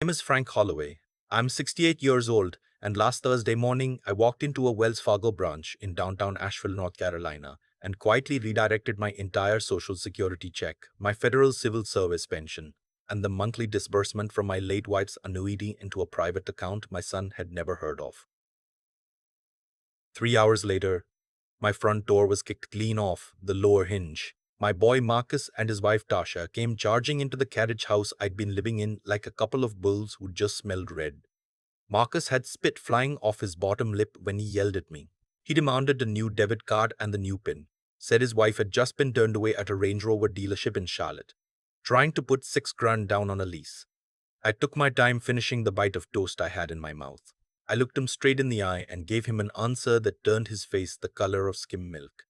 name is Frank Holloway. I'm 68 years old, and last Thursday morning I walked into a Wells Fargo branch in downtown Asheville, North Carolina, and quietly redirected my entire Social Security check, my federal civil service pension, and the monthly disbursement from my late wife's annuity into a private account my son had never heard of. 3 hours later, my front door was kicked clean off the lower hinge. My boy Marcus and his wife Tasha came charging into the carriage house I'd been living in like a couple of bulls who just smelled red. Marcus had spit flying off his bottom lip when he yelled at me. He demanded the new debit card and the new PIN. Said his wife had just been turned away at a Range Rover dealership in Charlotte, trying to put 6 grand down on a lease. I took my time finishing the bite of toast I had in my mouth. I looked him straight in the eye and gave him an answer that turned his face the color of skim milk.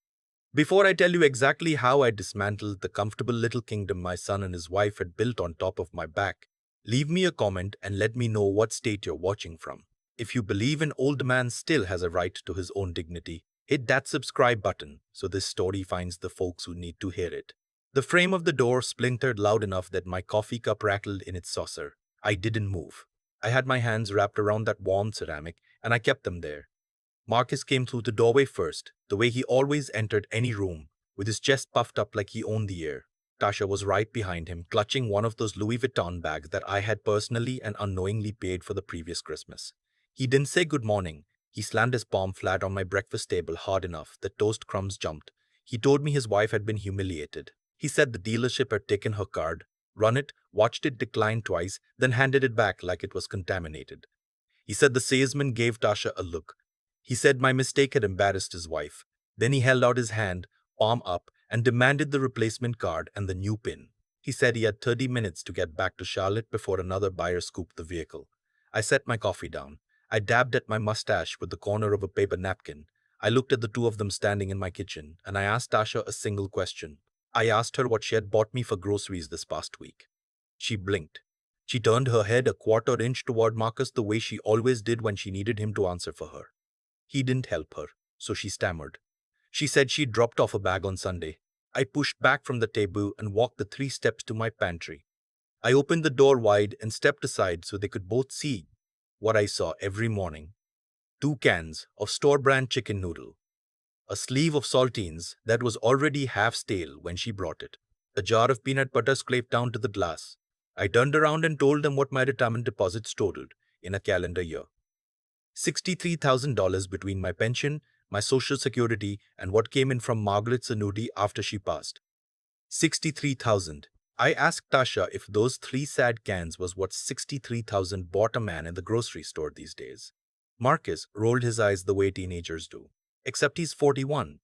Before I tell you exactly how I dismantled the comfortable little kingdom my son and his wife had built on top of my back, leave me a comment and let me know what state you're watching from. If you believe an old man still has a right to his own dignity, hit that subscribe button so this story finds the folks who need to hear it. The frame of the door splintered loud enough that my coffee cup rattled in its saucer. I didn't move. I had my hands wrapped around that warm ceramic, and I kept them there. Marcus came through the doorway first, the way he always entered any room, with his chest puffed up like he owned the air. Tasha was right behind him, clutching one of those Louis Vuitton bags that I had personally and unknowingly paid for the previous Christmas. He didn't say good morning. He slammed his palm flat on my breakfast table hard enough that toast crumbs jumped. He told me his wife had been humiliated. He said the dealership had taken her card, run it, watched it decline twice, then handed it back like it was contaminated. He said the salesman gave Tasha a look. He said my mistake had embarrassed his wife. Then he held out his hand, palm up, and demanded the replacement card and the new PIN. He said he had 30 minutes to get back to Charlotte before another buyer scooped the vehicle. I set my coffee down. I dabbed at my mustache with the corner of a paper napkin. I looked at the two of them standing in my kitchen, and I asked Tasha a single question. I asked her what she had bought me for groceries this past week. She blinked. She turned her head a quarter inch toward Marcus the way she always did when she needed him to answer for her. He didn't help her, so she stammered. She said she dropped off a bag on Sunday. I pushed back from the table and walked the 3 steps to my pantry. I opened the door wide and stepped aside so they could both see what I saw every morning. 2 cans of store-brand chicken noodle. A sleeve of saltines that was already half stale when she brought it. A jar of peanut butter scraped down to the glass. I turned around and told them what my retirement deposits totaled in a calendar year. $63,000 between my pension, my social security, and what came in from Margaret's annuity after she passed. 63,000. I asked Tasha if those 3 sad cans was what 63,000 bought a man in the grocery store these days. Marcus rolled his eyes the way teenagers do. Except he's 41.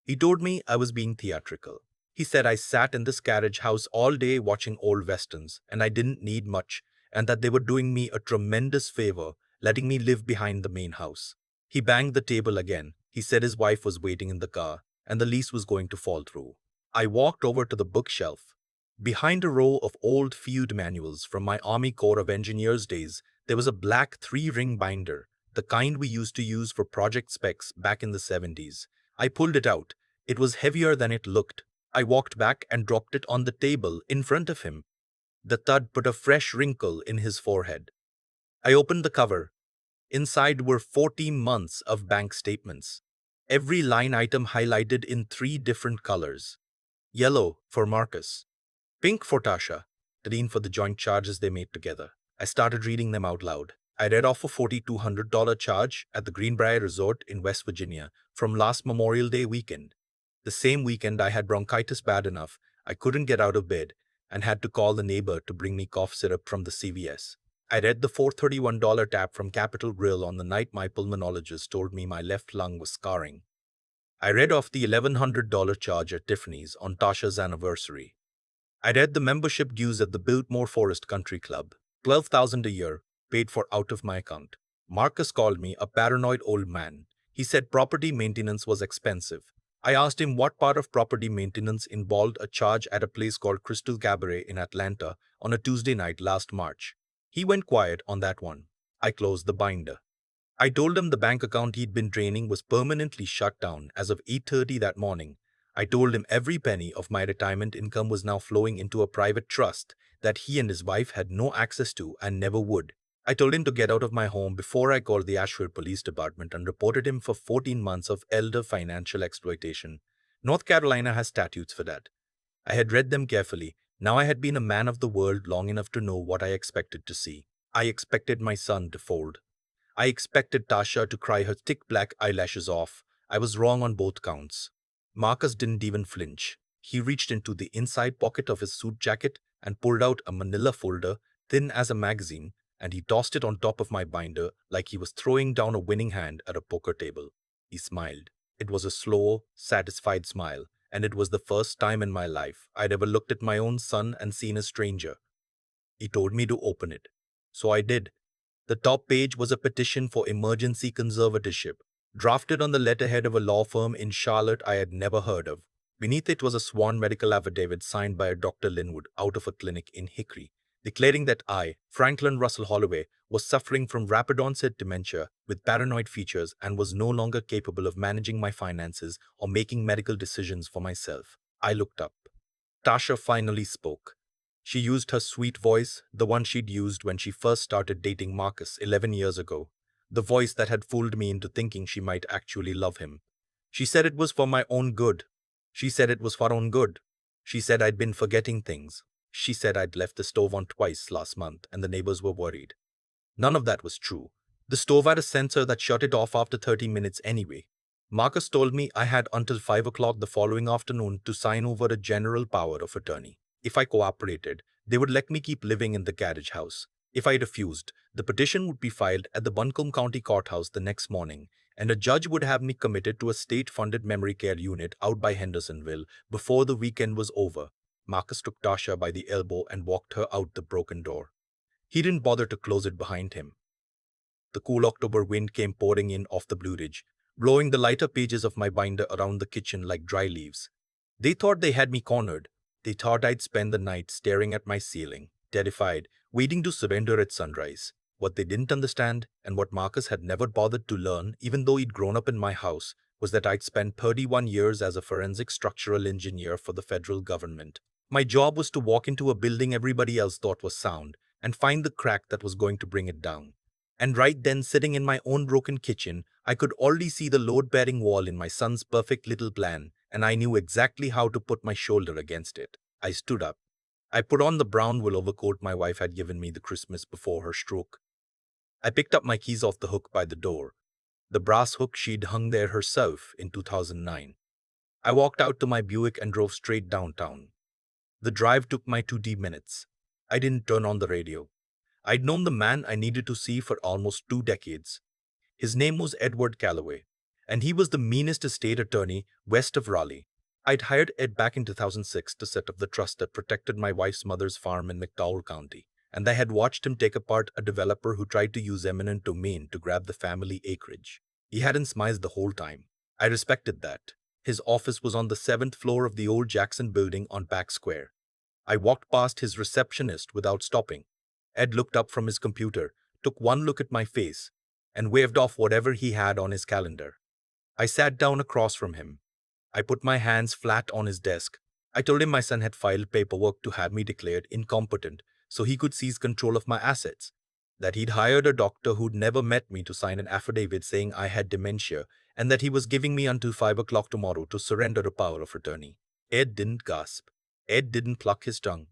He told me I was being theatrical. He said I sat in this carriage house all day watching old westerns, and I didn't need much, and that they were doing me a tremendous favor letting me live behind the main house. He banged the table again. He said his wife was waiting in the car, and the lease was going to fall through. I walked over to the bookshelf. Behind a row of old feud manuals from my Army Corps of Engineers days, there was a black 3-ring binder, the kind we used to use for project specs back in the 70s. I pulled it out. It was heavier than it looked. I walked back and dropped it on the table in front of him. The thud put a fresh wrinkle in his forehead. I opened the cover. Inside were 40 months of bank statements. Every line item highlighted in 3 different colors. Yellow for Marcus, pink for Tasha, green for the joint charges they made together. I started reading them out loud. I read off a $4,200 charge at the Greenbrier Resort in West Virginia from last Memorial Day weekend. The same weekend I had bronchitis bad enough I couldn't get out of bed and had to call the neighbor to bring me cough syrup from the CVS. I read the $431 tab from Capitol Grill on the night my pulmonologist told me my left lung was scarring. I read off the $1,100 charge at Tiffany's on Tasha's anniversary. I read the membership dues at the Biltmore Forest Country Club, $12,000 a year, paid for out of my account. Marcus called me a paranoid old man. He said property maintenance was expensive. I asked him what part of property maintenance involved a charge at a place called Crystal Cabaret in Atlanta on a Tuesday night last March. He went quiet on that one. I closed the binder. I told him the bank account he'd been draining was permanently shut down as of 8:30 that morning. I told him every penny of my retirement income was now flowing into a private trust that he and his wife had no access to and never would. I told him to get out of my home before I called the Asheville Police Department and reported him for 14 months of elder financial exploitation. North Carolina has statutes for that. I had read them carefully. Now I had been a man of the world long enough to know what I expected to see. I expected my son to fold. I expected Tasha to cry her thick black eyelashes off. I was wrong on both counts. Marcus didn't even flinch. He reached into the inside pocket of his suit jacket and pulled out a manila folder, thin as a magazine, and he tossed it on top of my binder like he was throwing down a winning hand at a poker table. He smiled. It was a slow, satisfied smile, and it was the first time in my life I'd ever looked at my own son and seen a stranger. He told me to open it. So I did. The top page was a petition for emergency conservatorship, drafted on the letterhead of a law firm in Charlotte I had never heard of. Beneath it was a sworn medical affidavit signed by a Dr. Linwood out of a clinic in Hickory, declaring that I, Franklin Russell Holloway, was suffering from rapid onset dementia with paranoid features and was no longer capable of managing my finances or making medical decisions for myself. I looked up. Tasha finally spoke. She used her sweet voice, the one she'd used when she first started dating Marcus 11 years ago, the voice that had fooled me into thinking she might actually love him. She said it was for my own good. She said it was for our own good. She said I'd been forgetting things. She said I'd left the stove on twice last month and the neighbors were worried. None of that was true. The stove had a sensor that shut it off after 30 minutes anyway. Marcus told me I had until 5 o'clock the following afternoon to sign over a general power of attorney. If I cooperated, they would let me keep living in the carriage house. If I refused, the petition would be filed at the Buncombe County Courthouse the next morning, and a judge would have me committed to a state-funded memory care unit out by Hendersonville before the weekend was over. Marcus took Tasha by the elbow and walked her out the broken door. He didn't bother to close it behind him. The cool October wind came pouring in off the Blue Ridge, blowing the lighter pages of my binder around the kitchen like dry leaves. They thought they had me cornered. They thought I'd spend the night staring at my ceiling, terrified, waiting to surrender at sunrise. What they didn't understand, and what Marcus had never bothered to learn, even though he'd grown up in my house, was that I'd spent 31 years as a forensic structural engineer for the federal government. My job was to walk into a building everybody else thought was sound and find the crack that was going to bring it down. And right then, sitting in my own broken kitchen, I could already see the load-bearing wall in my son's perfect little plan, and I knew exactly how to put my shoulder against it. I stood up. I put on the brown wool overcoat my wife had given me the Christmas before her stroke. I picked up my keys off the hook by the door, the brass hook she'd hung there herself in 2009. I walked out to my Buick and drove straight downtown. The drive took my 2 minutes. I didn't turn on the radio. I'd known the man I needed to see for almost 2 decades. His name was Edward Calloway, and he was the meanest estate attorney west of Raleigh. I'd hired Ed back in 2006 to set up the trust that protected my wife's mother's farm in McDowell County, and I had watched him take apart a developer who tried to use eminent domain to grab the family acreage. He hadn't smiled the whole time. I respected that. His office was on the 7th floor of the old Jackson building on Back Square. I walked past his receptionist without stopping. Ed looked up from his computer, took one look at my face, and waved off whatever he had on his calendar. I sat down across from him. I put my hands flat on his desk. I told him my son had filed paperwork to have me declared incompetent so he could seize control of my assets, that he'd hired a doctor who'd never met me to sign an affidavit saying I had dementia, and that he was giving me until 5 o'clock tomorrow to surrender a power of attorney. Ed didn't gasp. Ed didn't pluck his tongue.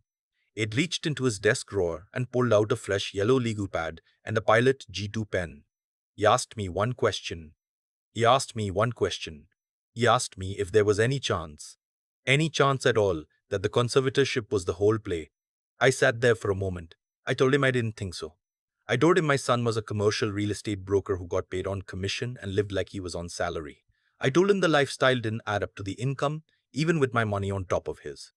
Ed reached into his desk drawer and pulled out a fresh yellow legal pad and a Pilot G2 pen. He asked me one question. He asked me one question. He asked me if there was any chance at all, that the conservatorship was the whole play. I sat there for a moment. I told him I didn't think so. I told him my son was a commercial real estate broker who got paid on commission and lived like he was on salary. I told him the lifestyle didn't add up to the income, even with my money on top of his.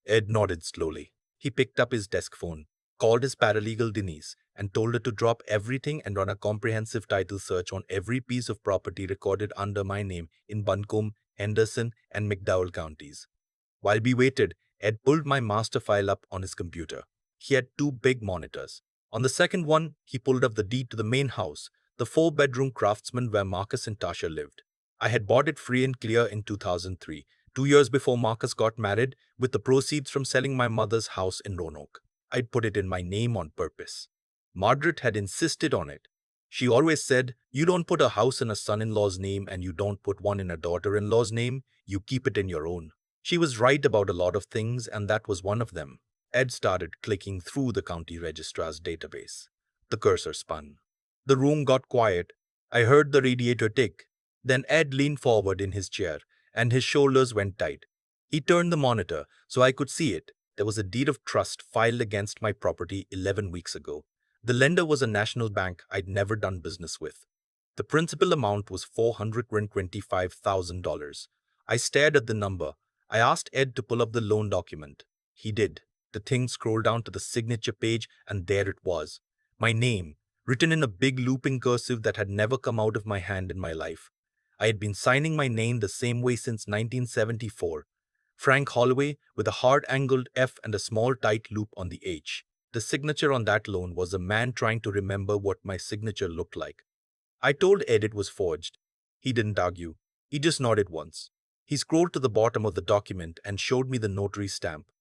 Ed nodded slowly. He picked up his desk phone, called his paralegal Denise, and told her to drop everything and run a comprehensive title search on every piece of property recorded under my name in Buncombe, Henderson, and McDowell counties. While we waited, Ed pulled my master file up on his computer. He had 2 big monitors. On the second one, he pulled up the deed to the main house, the 4-bedroom Craftsman where Marcus and Tasha lived. I had bought it free and clear in 2003, 2 years before Marcus got married, with the proceeds from selling my mother's house in Roanoke. I'd put it in my name on purpose. Margaret had insisted on it. She always said, "You don't put a house in a son-in-law's name and you don't put one in a daughter-in-law's name, you keep it in your own." She was right about a lot of things, and that was one of them. Ed started clicking through the county registrar's database. The cursor spun. The room got quiet. I heard the radiator tick. Then Ed leaned forward in his chair, and his shoulders went tight. He turned the monitor so I could see it. There was a deed of trust filed against my property 11 weeks ago. The lender was a national bank I'd never done business with. The principal amount was $425,000. I stared at the number. I asked Ed to pull up the loan document. He did. The thing scrolled down to the signature page, and there it was. My name, written in a big looping cursive that had never come out of my hand in my life. I had been signing my name the same way since 1974. Frank Holloway, with a hard-angled F and a small tight loop on the H. The signature on that loan was a man trying to remember what my signature looked like. I told Ed it was forged. He didn't argue. He just nodded once. He scrolled to the bottom of the document and showed me the notary stamp.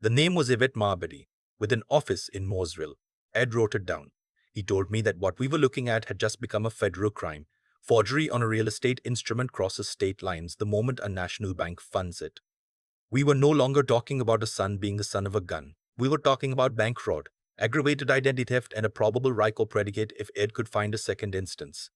The name was Yvette Marbury, with an office in Mooresville. Ed wrote it down. He told me that what we were looking at had just become a federal crime. Forgery on a real estate instrument crosses state lines the moment a national bank funds it. We were no longer talking about a son being the son of a gun. We were talking about bank fraud, aggravated identity theft, and a probable RICO predicate if Ed could find a second instance.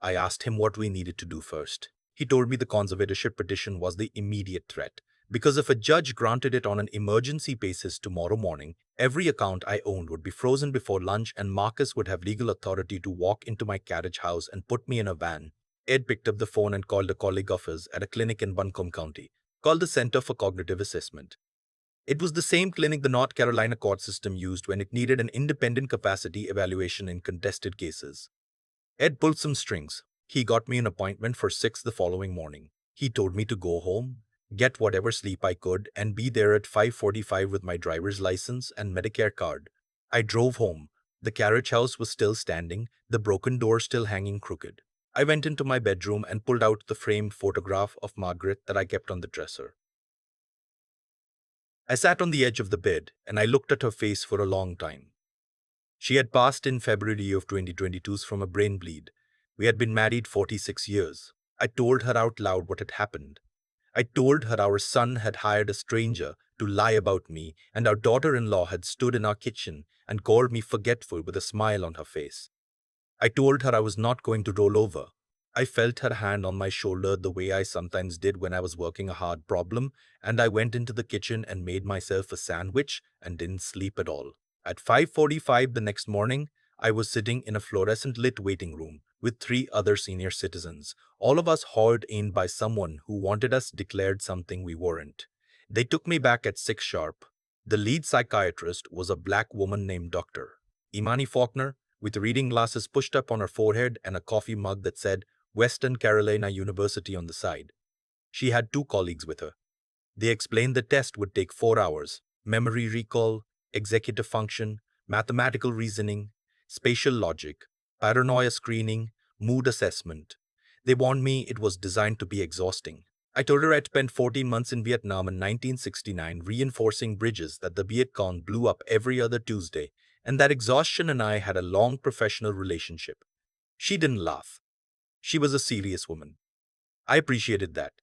I asked him what we needed to do first. He told me the conservatorship petition was the immediate threat. Because if a judge granted it on an emergency basis tomorrow morning, every account I owned would be frozen before lunch and Marcus would have legal authority to walk into my carriage house and put me in a van. Ed picked up the phone and called a colleague of his at a clinic in Buncombe County, called the Center for Cognitive Assessment. It was the same clinic the North Carolina court system used when it needed an independent capacity evaluation in contested cases. Ed pulled some strings. He got me an appointment for 6 the following morning. He told me to go home, get whatever sleep I could, and be there at 5:45 with my driver's license and Medicare card. I drove home. The carriage house was still standing, the broken door still hanging crooked. I went into my bedroom and pulled out the framed photograph of Margaret that I kept on the dresser. I sat on the edge of the bed, and I looked at her face for a long time. She had passed in February of 2022 from a brain bleed. We had been married 46 years. I told her out loud what had happened. I told her our son had hired a stranger to lie about me, and our daughter-in-law had stood in our kitchen and called me forgetful with a smile on her face. I told her I was not going to roll over. I felt her hand on my shoulder the way I sometimes did when I was working a hard problem, and I went into the kitchen and made myself a sandwich and didn't sleep at all. At 5:45 the next morning, I was sitting in a fluorescent lit waiting room with 3 other senior citizens, all of us hauled in by someone who wanted us declared something we weren't. They took me back at 6 sharp. The lead psychiatrist was a black woman named Dr. Imani Faulkner, with reading glasses pushed up on her forehead and a coffee mug that said Western Carolina University on the side. She had 2 colleagues with her. They explained the test would take 4 hours: memory recall, executive function, mathematical reasoning, spatial logic, paranoia screening, mood assessment. They warned me it was designed to be exhausting. I told her I'd spent 14 months in Vietnam in 1969 reinforcing bridges that the Viet Cong blew up every other Tuesday, and that exhaustion and I had a long professional relationship. She didn't laugh. She was a serious woman. I appreciated that.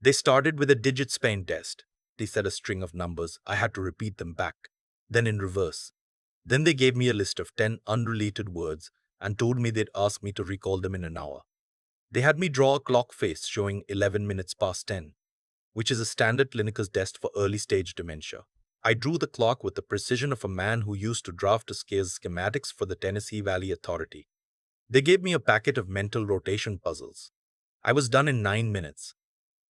They started with a digit Spain test. They said a string of numbers. I had to repeat them back, then in reverse. Then they gave me a list of 10 unrelated words and told me they'd ask me to recall them in an hour. They had me draw a clock face showing 11 minutes past 10, which is a standard clinical test for early-stage dementia. I drew the clock with the precision of a man who used to draft a scarce schematics for the Tennessee Valley Authority. They gave me a packet of mental rotation puzzles. I was done in 9 minutes.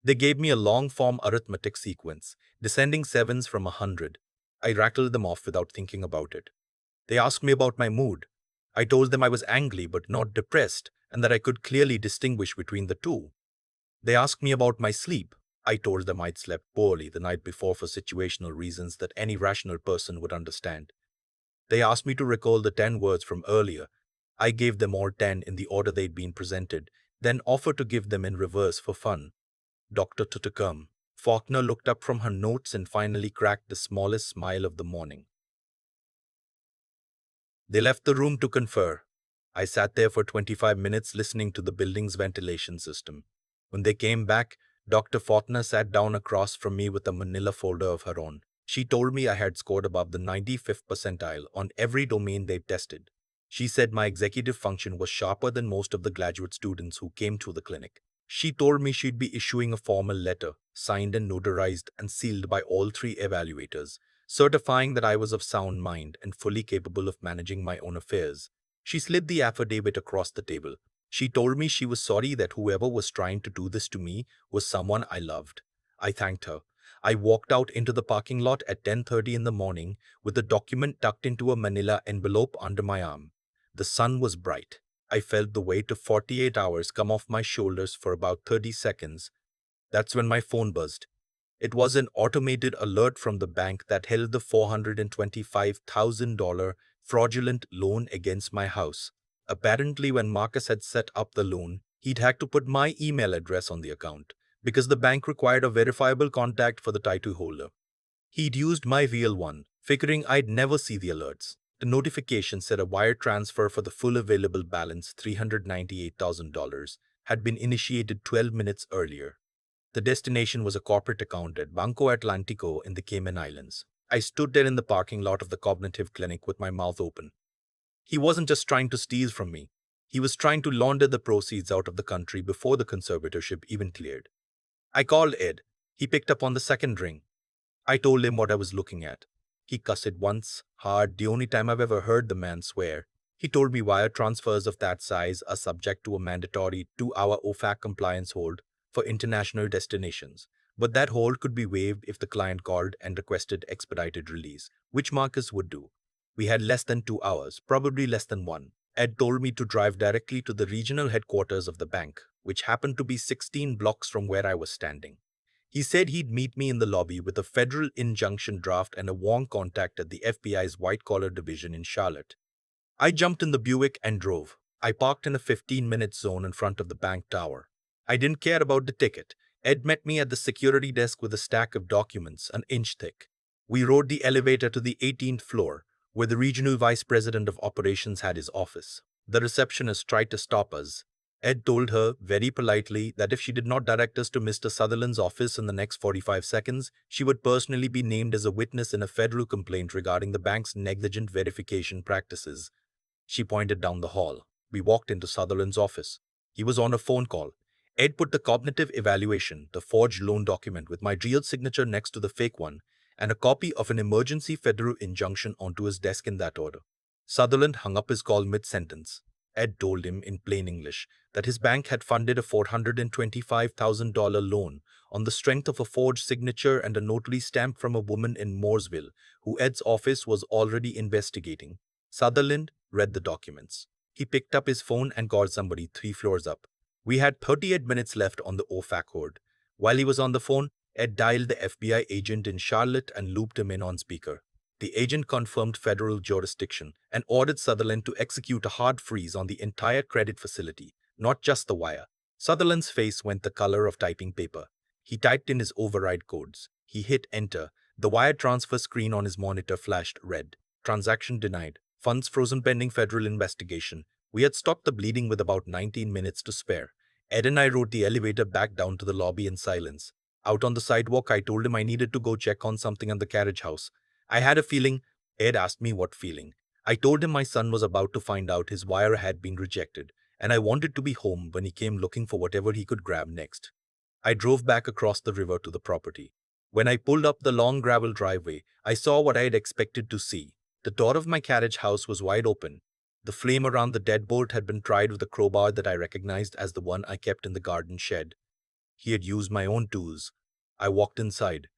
They gave me a long-form arithmetic sequence, descending sevens from 100. I rattled them off without thinking about it. They asked me about my mood. I told them I was angry but not depressed, and that I could clearly distinguish between the two. They asked me about my sleep. I told them I'd slept poorly the night before for situational reasons that any rational person would understand. They asked me to recall the 10 words from earlier. I gave them all 10 in the order they'd been presented, then offered to give them in reverse for fun. Dr. Tutukum. Faulkner looked up from her notes and finally cracked the smallest smile of the morning. They left the room to confer. I sat there for 25 minutes listening to the building's ventilation system. When they came back, Dr. Faulkner sat down across from me with a manila folder of her own. She told me I had scored above the 95th percentile on every domain they've tested. She said my executive function was sharper than most of the graduate students who came to the clinic. She told me she'd be issuing a formal letter, signed and notarized and sealed by all three evaluators, certifying that I was of sound mind and fully capable of managing my own affairs. She slid the affidavit across the table. She told me she was sorry that whoever was trying to do this to me was someone I loved. I thanked her. I walked out into the parking lot at 10:30 in the morning with the document tucked into a manila envelope under my arm. The sun was bright. I felt the weight of 48 hours come off my shoulders for about 30 seconds. That's when my phone buzzed. It was an automated alert from the bank that held the $425,000 fraudulent loan against my house. Apparently, when Marcus had set up the loan, he'd had to put my email address on the account because the bank required a verifiable contact for the title holder. He'd used my real one, figuring I'd never see the alerts. The notification said a wire transfer for the full available balance, $398,000, had been initiated 12 minutes earlier. The destination was a corporate account at Banco Atlantico in the Cayman Islands. I stood there in the parking lot of the cognitive clinic with my mouth open. He wasn't just trying to steal from me. He was trying to launder the proceeds out of the country before the conservatorship even cleared. I called Ed. He picked up on the second ring. I told him what I was looking at. He cussed once, hard, the only time I've ever heard the man swear. He told me wire transfers of that size are subject to a mandatory 2-hour OFAC compliance hold for international destinations, but that hold could be waived if the client called and requested expedited release, which Marcus would do. We had less than 2 hours, probably less than one. Ed told me to drive directly to the regional headquarters of the bank, which happened to be 16 blocks from where I was standing. He said he'd meet me in the lobby with a federal injunction draft and a warm contact at the FBI's white-collar division in Charlotte. I jumped in the Buick and drove. I parked in a 15-minute zone in front of the bank tower. I didn't care about the ticket. Ed met me at the security desk with a stack of documents, an inch thick. We rode the elevator to the 18th floor, where the regional vice president of operations had his office. The receptionist tried to stop us. Ed told her, very politely, that if she did not direct us to Mr. Sutherland's office in the next 45 seconds, she would personally be named as a witness in a federal complaint regarding the bank's negligent verification practices. She pointed down the hall. We walked into Sutherland's office. He was on a phone call. Ed put the cognitive evaluation, the forged loan document with my real signature next to the fake one, and a copy of an emergency federal injunction onto his desk in that order. Sutherland hung up his call mid-sentence. Ed told him in plain English that his bank had funded a $425,000 loan on the strength of a forged signature and a notary stamp from a woman in Mooresville, who Ed's office was already investigating. Sutherland read the documents. He picked up his phone and called somebody 3 floors up. We had 38 minutes left on the OFAC hold. While he was on the phone, Ed dialed the FBI agent in Charlotte and looped him in on speaker. The agent confirmed federal jurisdiction and ordered Sutherland to execute a hard freeze on the entire credit facility, not just the wire. Sutherland's face went the color of typing paper. He typed in his override codes. He hit enter. The wire transfer screen on his monitor flashed red. Transaction denied. Funds frozen pending federal investigation. We had stopped the bleeding with about 19 minutes to spare. Ed and I rode the elevator back down to the lobby in silence. Out on the sidewalk, I told him I needed to go check on something at the carriage house. I had a feeling. Ed asked me what feeling. I told him my son was about to find out his wire had been rejected, and I wanted to be home when he came looking for whatever he could grab next. I drove back across the river to the property. When I pulled up the long gravel driveway, I saw what I had expected to see. The door of my carriage house was wide open. The flame around the deadbolt had been tried with a crowbar that I recognized as the one I kept in the garden shed. He had used my own tools. I walked inside.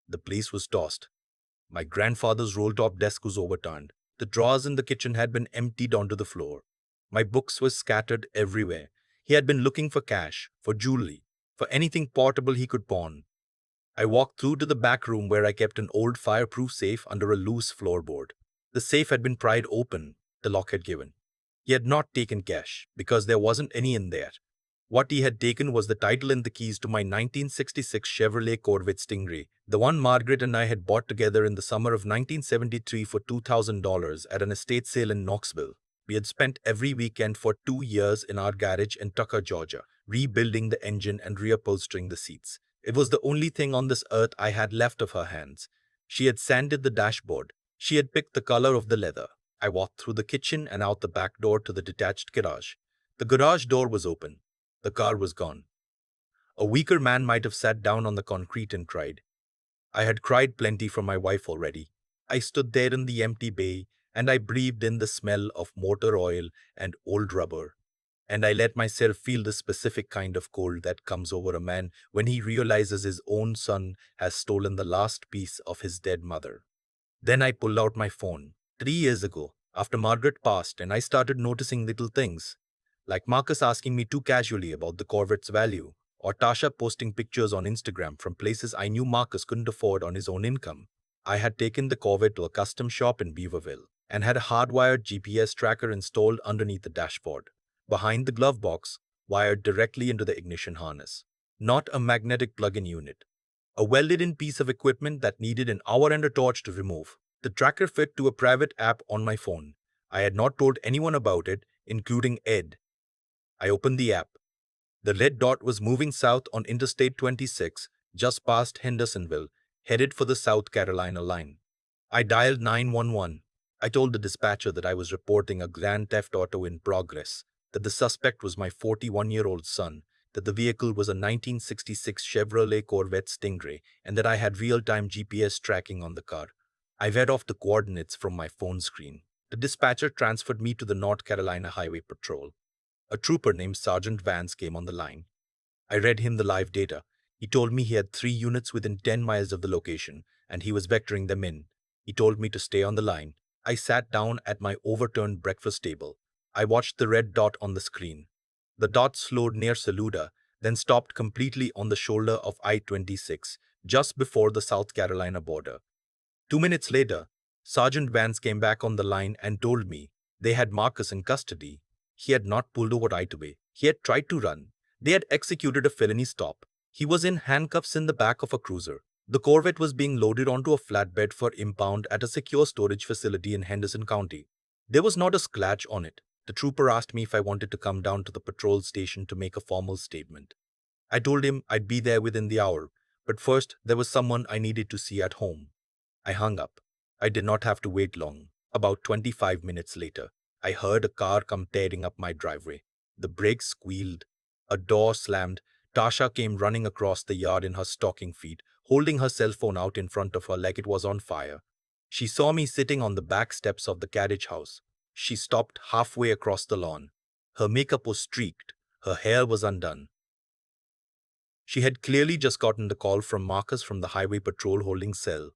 The place was tossed. My grandfather's roll-top desk was overturned. The drawers in the kitchen had been emptied onto the floor. My books were scattered everywhere. He had been looking for cash, for jewelry, for anything portable he could pawn. I walked through to the back room where I kept an old fireproof safe under a loose floorboard. The safe had been pried open. The lock had given. He had not taken cash, because there wasn't any in there. What he had taken was the title and the keys to my 1966 Chevrolet Corvette Stingray, the one Margaret and I had bought together in the summer of 1973 for $2,000 at an estate sale in Knoxville. We had spent every weekend for 2 years in our garage in Tucker, Georgia, rebuilding the engine and reupholstering the seats. It was the only thing on this earth I had left of her hands. She had sanded the dashboard. She had picked the color of the leather. I walked through the kitchen and out the back door to the detached garage. The garage door was open. The car was gone. A weaker man might have sat down on the concrete and cried. I had cried plenty for my wife already. I stood there in the empty bay, and I breathed in the smell of motor oil and old rubber. And I let myself feel the specific kind of cold that comes over a man when he realizes his own son has stolen the last piece of his dead mother. Then I pulled out my phone. 3 years ago, after Margaret passed, and I started noticing little things, like Marcus asking me too casually about the Corvette's value, or Tasha posting pictures on Instagram from places I knew Marcus couldn't afford on his own income. I had taken the Corvette to a custom shop in Beaverville and had a hardwired GPS tracker installed underneath the dashboard, behind the glove box, wired directly into the ignition harness. Not a magnetic plug-in unit. A welded-in piece of equipment that needed an hour and a torch to remove. The tracker fit to a private app on my phone. I had not told anyone about it, including Ed. I opened the app. The red dot was moving south on Interstate 26, just past Hendersonville, headed for the South Carolina line. I dialed 911. I told the dispatcher that I was reporting a grand theft auto in progress, that the suspect was my 41-year-old son, that the vehicle was a 1966 Chevrolet Corvette Stingray, and that I had real-time GPS tracking on the car. I read off the coordinates from my phone screen. The dispatcher transferred me to the North Carolina Highway Patrol. A trooper named Sergeant Vance came on the line. I read him the live data. He told me he had 3 units within 10 miles of the location, and he was vectoring them in. He told me to stay on the line. I sat down at my overturned breakfast table. I watched the red dot on the screen. The dot slowed near Saluda, then stopped completely on the shoulder of I-26, just before the South Carolina border. 2 minutes later, Sergeant Vance came back on the line and told me they had Marcus in custody. He had not pulled over right away. He had tried to run. They had executed a felony stop. He was in handcuffs in the back of a cruiser. The Corvette was being loaded onto a flatbed for impound at a secure storage facility in Henderson County. There was not a scratch on it. The trooper asked me if I wanted to come down to the patrol station to make a formal statement. I told him I'd be there within the hour, but first there was someone I needed to see at home. I hung up. I did not have to wait long. About 25 minutes later, I heard a car come tearing up my driveway. The brakes squealed. A door slammed. Tasha came running across the yard in her stocking feet, holding her cell phone out in front of her like it was on fire. She saw me sitting on the back steps of the carriage house. She stopped halfway across the lawn. Her makeup was streaked. Her hair was undone. She had clearly just gotten the call from Marcus from the highway patrol holding cell.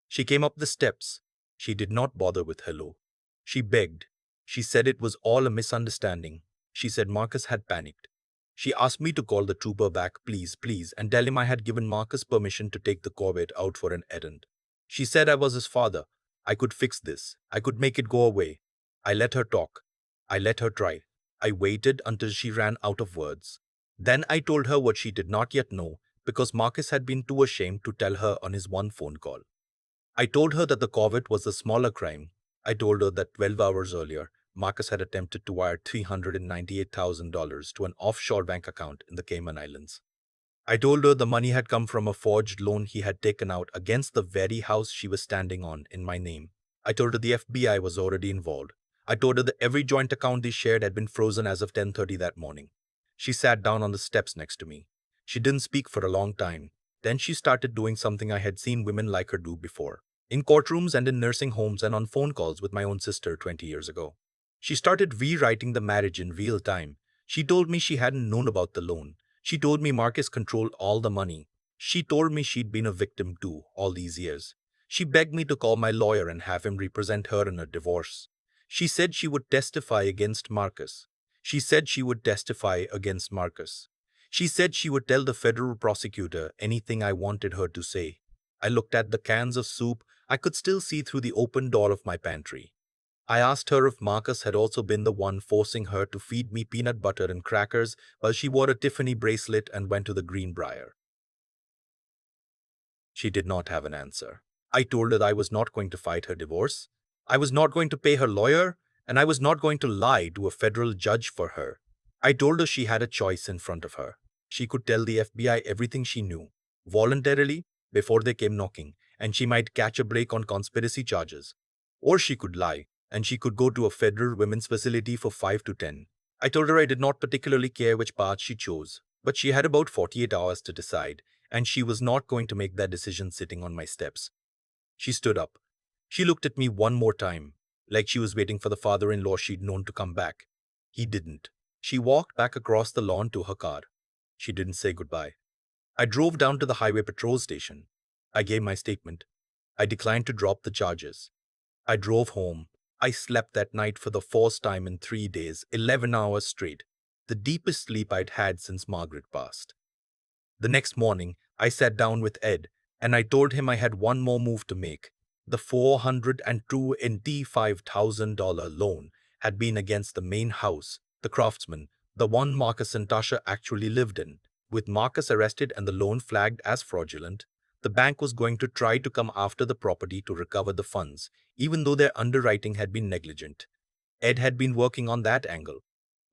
She came up the steps. She did not bother with hello. She begged. She said it was all a misunderstanding. She said Marcus had panicked. She asked me to call the trooper back, please, please, and tell him I had given Marcus permission to take the Corvette out for an errand. She said I was his father. I could fix this. I could make it go away. I let her talk. I let her try. I waited until she ran out of words. Then I told her what she did not yet know, because Marcus had been too ashamed to tell her on his one phone call. I told her that the Corvette was a smaller crime. I told her that 12 hours earlier, Marcus had attempted to wire $398,000 to an offshore bank account in the Cayman Islands. I told her the money had come from a forged loan he had taken out against the very house she was standing on in my name. I told her the FBI was already involved. I told her that every joint account they shared had been frozen as of 10:30 that morning. She sat down on the steps next to me. She didn't speak for a long time. Then she started doing something I had seen women like her do before, in courtrooms and in nursing homes and on phone calls with my own sister 20 years ago. She started rewriting the marriage in real time. She told me she hadn't known about the loan. She told me Marcus controlled all the money. She told me she'd been a victim too all these years. She begged me to call my lawyer and have him represent her in a divorce. She said she would testify against Marcus. She said she would testify against Marcus. She said she would tell the federal prosecutor anything I wanted her to say. I looked at the cans of soup. I could still see through the open door of my pantry. I asked her if Marcus had also been the one forcing her to feed me peanut butter and crackers while she wore a Tiffany bracelet and went to the Greenbrier. She did not have an answer. I told her I was not going to fight her divorce. I was not going to pay her lawyer, and I was not going to lie to a federal judge for her. I told her she had a choice in front of her. She could tell the FBI everything she knew, voluntarily, before they came knocking, and she might catch a break on conspiracy charges. Or she could lie, and she could go to a federal women's facility for 5 to 10. I told her I did not particularly care which path she chose, but she had about 48 hours to decide, and she was not going to make that decision sitting on my steps. She stood up. She looked at me one more time, like she was waiting for the father-in-law she'd known to come back. He didn't. She walked back across the lawn to her car. She didn't say goodbye. I drove down to the highway patrol station. I gave my statement. I declined to drop the charges. I drove home. I slept that night for the first time in 3 days, 11 hours straight, the deepest sleep I'd had since Margaret passed. The next morning, I sat down with Ed, and I told him I had one more move to make. The $425,000 loan had been against the main house, the Craftsman, the one Marcus and Tasha actually lived in. With Marcus arrested and the loan flagged as fraudulent, the bank was going to try to come after the property to recover the funds, even though their underwriting had been negligent. Ed had been working on that angle.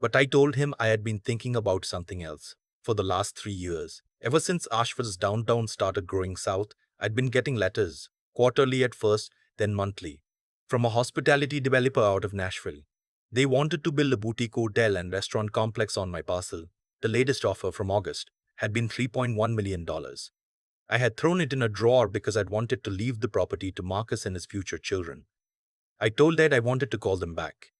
But I told him I had been thinking about something else. For the last 3 years, ever since Ashford's downtown started growing south, I'd been getting letters, quarterly at first, then monthly, from a hospitality developer out of Nashville. They wanted to build a boutique hotel and restaurant complex on my parcel. The latest offer from August had been $3.1 million. I had thrown it in a drawer because I'd wanted to leave the property to Marcus and his future children. I told Ed I wanted to call them back.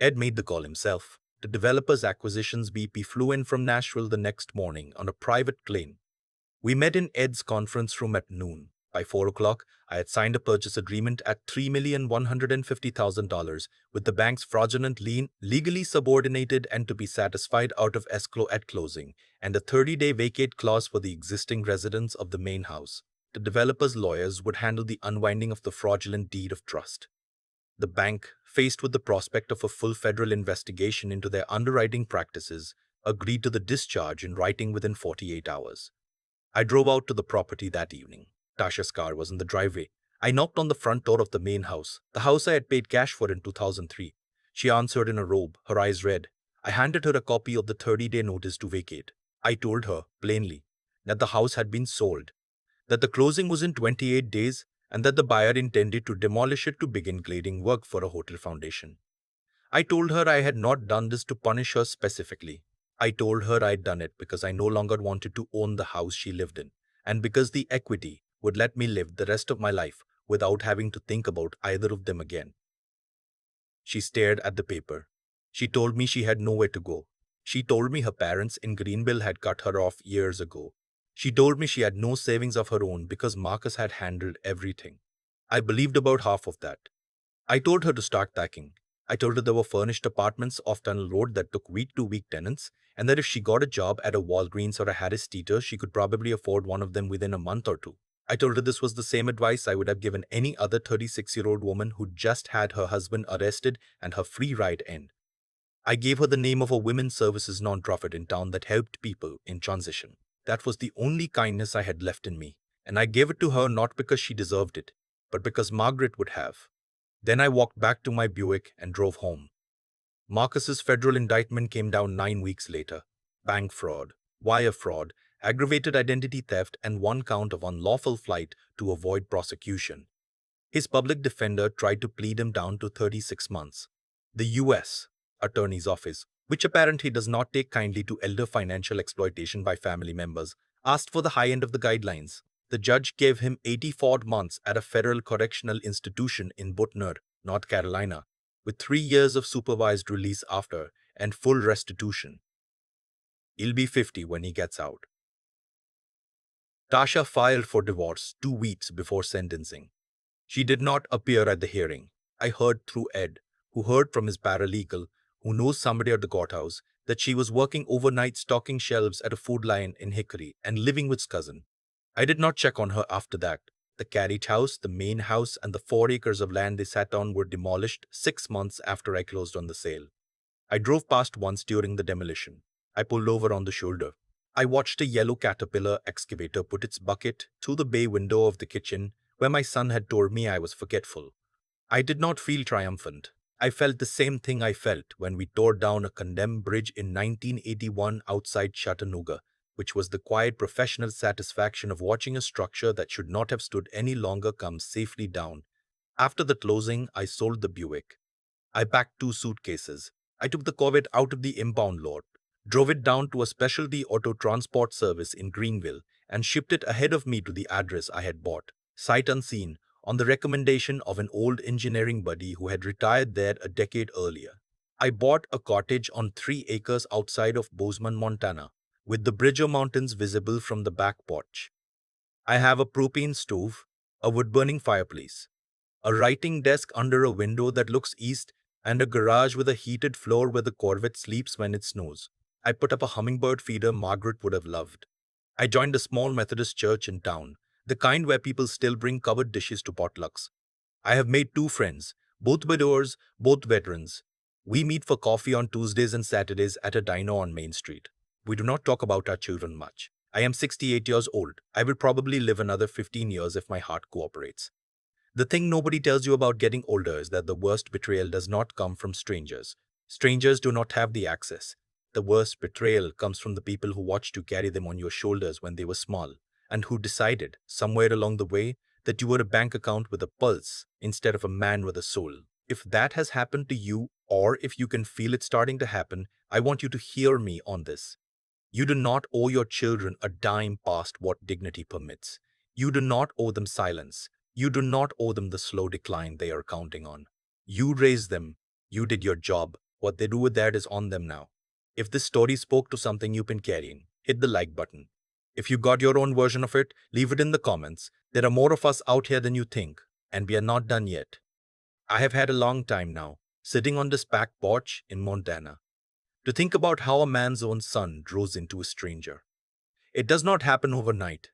Ed made the call himself. The developer's acquisitions VP flew in from Nashville the next morning on a private plane. We met in Ed's conference room at noon. By 4 o'clock, I had signed a purchase agreement at $3,150,000 with the bank's fraudulent lien legally subordinated and to be satisfied out of escrow at closing, and a 30-day vacate clause for the existing residents of the main house. The developer's lawyers would handle the unwinding of the fraudulent deed of trust. The bank, faced with the prospect of a full federal investigation into their underwriting practices, agreed to the discharge in writing within 48 hours. I drove out to the property that evening. Tasha's car was in the driveway. I knocked on the front door of the main house, the house I had paid cash for in 2003. She answered in a robe, her eyes red. I handed her a copy of the 30-day notice to vacate. I told her, plainly, that the house had been sold, that the closing was in 28 days, and that the buyer intended to demolish it to begin grading work for a hotel foundation. I told her I had not done this to punish her specifically. I told her I'd done it because I no longer wanted to own the house she lived in, and because the equity would let me live the rest of my life without having to think about either of them again. She stared at the paper. She told me she had nowhere to go. She told me her parents in Greenville had cut her off years ago. She told me she had no savings of her own because Marcus had handled everything. I believed about half of that. I told her to start packing. I told her there were furnished apartments off Tunnel Road that took week-to-week tenants, and that if she got a job at a Walgreens or a Harris Teeter, she could probably afford one of them within a month or two. I told her this was the same advice I would have given any other 36-year-old woman who just had her husband arrested and her free ride end. I gave her the name of a women's services nonprofit in town that helped people in transition. That was the only kindness I had left in me, and I gave it to her not because she deserved it, but because Margaret would have. Then I walked back to my Buick and drove home. Marcus's federal indictment came down 9 weeks later. Bank fraud, wire fraud, aggravated identity theft, and one count of unlawful flight to avoid prosecution. His public defender tried to plead him down to 36 months. The U.S. Attorney's Office, which apparently does not take kindly to elder financial exploitation by family members, asked for the high end of the guidelines. The judge gave him 84 months at a federal correctional institution in Butner, North Carolina, with 3 years of supervised release after and full restitution. He'll be 50 when he gets out. Tasha filed for divorce 2 weeks before sentencing. She did not appear at the hearing. I heard through Ed, who heard from his paralegal, who knows somebody at the courthouse, that she was working overnight stocking shelves at a Food Lion in Hickory and living with his cousin. I did not check on her after that. The carriage house, the main house, and the 4 acres of land they sat on were demolished 6 months after I closed on the sale. I drove past once during the demolition. I pulled over on the shoulder. I watched a yellow caterpillar excavator put its bucket through the bay window of the kitchen where my son had told me I was forgetful. I did not feel triumphant. I felt the same thing I felt when we tore down a condemned bridge in 1981 outside Chattanooga, which was the quiet professional satisfaction of watching a structure that should not have stood any longer come safely down. After the closing, I sold the Buick. I packed 2 suitcases. I took the Corvette out of the impound lot, drove it down to a specialty auto transport service in Greenville, and shipped it ahead of me to the address I had bought, sight unseen, on the recommendation of an old engineering buddy who had retired there a decade earlier. I bought a cottage on 3 acres outside of Bozeman, Montana, with the Bridger Mountains visible from the back porch. I have a propane stove, a wood-burning fireplace, a writing desk under a window that looks east, and a garage with a heated floor where the Corvette sleeps when it snows. I put up a hummingbird feeder Margaret would have loved. I joined a small Methodist church in town, the kind where people still bring covered dishes to potlucks. I have made 2 friends, both widowers, both veterans. We meet for coffee on Tuesdays and Saturdays at a diner on Main Street. We do not talk about our children much. I am 68 years old. I will probably live another 15 years if my heart cooperates. The thing nobody tells you about getting older is that the worst betrayal does not come from strangers. Strangers do not have the access. The worst betrayal comes from the people who watched you carry them on your shoulders when they were small, and who decided, somewhere along the way, that you were a bank account with a pulse instead of a man with a soul. If that has happened to you, or if you can feel it starting to happen, I want you to hear me on this. You do not owe your children a dime past what dignity permits. You do not owe them silence. You do not owe them the slow decline they are counting on. You raised them. You did your job. What they do with that is on them now. If this story spoke to something you've been carrying, hit the like button. If you got your own version of it, leave it in the comments. There are more of us out here than you think, and we are not done yet. I have had a long time now, sitting on this back porch in Montana, to think about how a man's own son grows into a stranger. It does not happen overnight.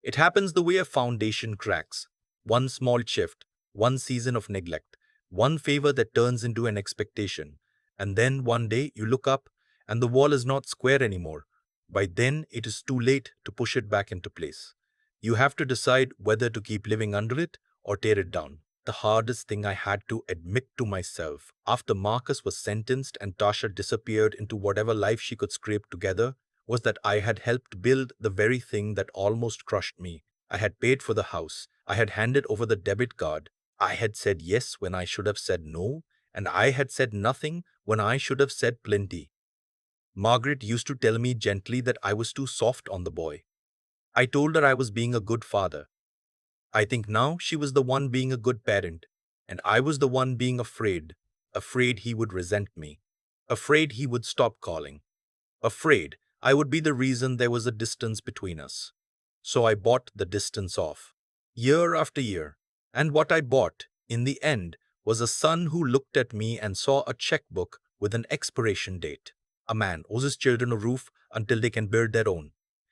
It happens the way a foundation cracks. One small shift, one season of neglect, one favor that turns into an expectation. And then one day you look up and the wall is not square anymore. By then it is too late to push it back into place. You have to decide whether to keep living under it or tear it down. The hardest thing I had to admit to myself after Marcus was sentenced and Tasha disappeared into whatever life she could scrape together was that I had helped build the very thing that almost crushed me. I had paid for the house. I had handed over the debit card. I had said yes when I should have said no, and I had said nothing when I should have said plenty. Margaret used to tell me gently that I was too soft on the boy. I told her I was being a good father. I think now she was the one being a good parent, and I was the one being afraid, afraid he would resent me, afraid he would stop calling, afraid I would be the reason there was a distance between us. So I bought the distance off, year after year, and what I bought, in the end, was a son who looked at me and saw a checkbook with an expiration date. A man owes his children a roof until they can build their own.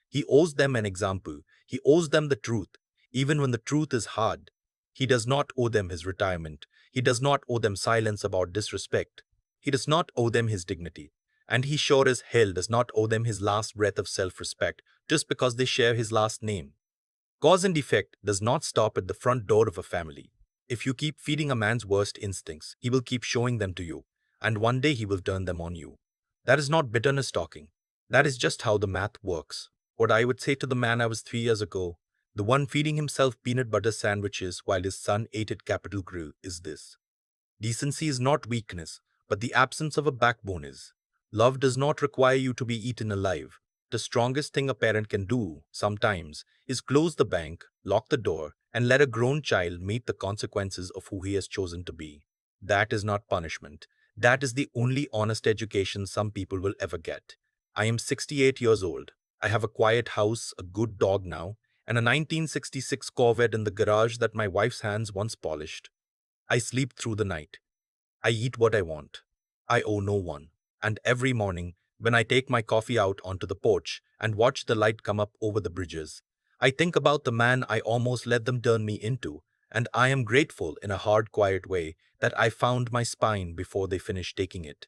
He owes them an example. He owes them the truth, even when the truth is hard. He does not owe them his retirement. He does not owe them silence about disrespect. He does not owe them his dignity. And he sure as hell does not owe them his last breath of self-respect just because they share his last name. Cause and effect does not stop at the front door of a family. If you keep feeding a man's worst instincts, he will keep showing them to you, and one day he will turn them on you. That is not bitterness talking. That is just how the math works. What I would say to the man I was 3 years ago, the one feeding himself peanut butter sandwiches while his son ate at Capitol Grill, is this. Decency is not weakness, but the absence of a backbone is. Love does not require you to be eaten alive. The strongest thing a parent can do, sometimes, is close the bank, lock the door, and let a grown child meet the consequences of who he has chosen to be. That is not punishment. That is the only honest education some people will ever get. I am 68 years old. I have a quiet house, a good dog now, and a 1966 Corvette in the garage that my wife's hands once polished. I sleep through the night. I eat what I want. I owe no one. And every morning, when I take my coffee out onto the porch and watch the light come up over the bridges, I think about the man I almost let them turn me into, and I am grateful in a hard, quiet way that I found my spine before they finished taking it.